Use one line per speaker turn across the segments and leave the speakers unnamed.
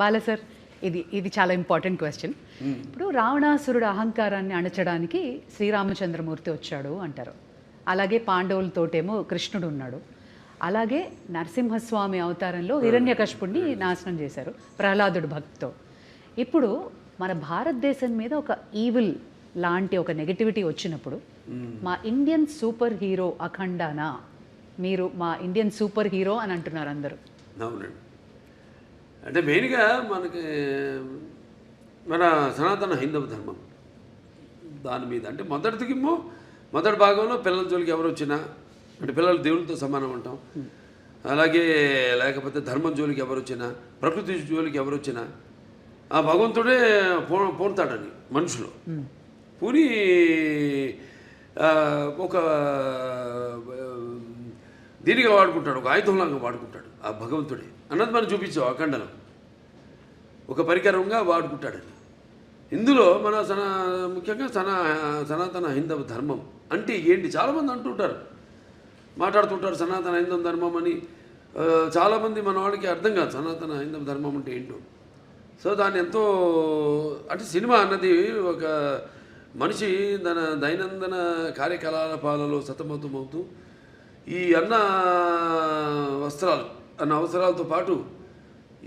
బాల sir, ఇది ఇది చాలా ఇంపార్టెంట్ క్వశ్చన్. ఇప్పుడు రావణాసురుడు అహంకారాన్ని అణచడానికి శ్రీరామచంద్రమూర్తి వచ్చాడు అంటారు. అలాగే పాండవులతోటేమో కృష్ణుడు ఉన్నాడు. అలాగే నరసింహస్వామి అవతారంలో హిరణ్యకశిపుణ్ణి నాశనం చేశారు ప్రహ్లాదుడు భక్తితో. ఇప్పుడు మన భారతదేశం మీద ఒక ఈవిల్ లాంటి ఒక నెగటివిటీ వచ్చినప్పుడు మా ఇండియన్ సూపర్ హీరో అఖండానా, మీరు మా ఇండియన్ సూపర్ హీరో అని అంటున్నారు అందరూ.
అవునండి. అంటే మెయిన్గా మనకి మన సనాతన హైందవ ధర్మం దాని మీద అంటే మొదటి భాగంలో పిల్లల జోలికి ఎవరు వచ్చినా అంటే పిల్లలు దేవుడితో సమానం అంటాం. అలాగే లేకపోతే ధర్మం జోలికి ఎవరు వచ్చినా, ప్రకృతి జోలికి ఎవరు వచ్చినా ఆ భగవంతుడే పోతాడని మనుషులు పూని ఒక దీనిగా వాడుకుంటాడు, ఒక ఆయుధంలాగా వాడుకుంటాడు ఆ భగవంతుడే అన్నది మనం చూపించాం. అఖండనం ఒక పరికరంగా వాడుకుంటాడని. ఇందులో మన ముఖ్యంగా సనాతన హైందవ ధర్మం అంటే ఏంటి చాలామంది అంటుంటారు, మాట్లాడుతుంటారు సనాతన హైందవ ధర్మం అని. చాలామంది మన వాళ్ళకి అర్థం కాదు సనాతన హైందవ ధర్మం అంటే ఏంటో. సో దాన్ని ఎంతో అంటే సినిమా అన్నది ఒక మనిషి తన దైనందిన కార్యకలాపాలలో సతమతమవుతూ ఈ వస్త్రాలు అన్న అవసరాలతో పాటు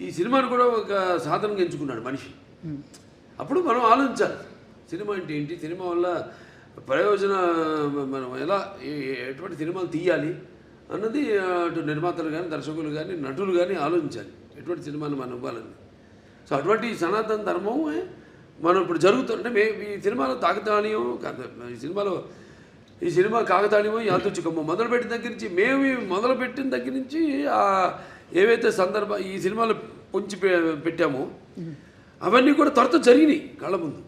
ఈ సినిమాను కూడా ఒక సాధనంగా ఎంచుకున్నాడు మనిషి. అప్పుడు మనం ఆలోచించాలి సినిమా అంటే ఏంటి, సినిమా వల్ల ప్రయోజన మనం ఎలా ఎటువంటి సినిమాలు తీయాలి అన్నది అటు నిర్మాతలు కానీ దర్శకులు కానీ నటులు కానీ ఆలోచించాలి ఎటువంటి సినిమాలు మనం ఇవ్వాలని. సో అటువంటి సనాతన ధర్మం మనం ఇప్పుడు జరుగుతుంటే ఈ సినిమాలో తాకతాళీయం ఈ సినిమా కాకతాళీయమో యాదృచ్ఛికమో మొదలుపెట్టిన దగ్గర నుంచి మొదలుపెట్టిన దగ్గర నుంచి ఏవైతే ఈ సినిమాలో పొంచి పెట్టామో అవన్నీ కూడా త్వరతో జరిగినాయి కళ్ళ ముందు.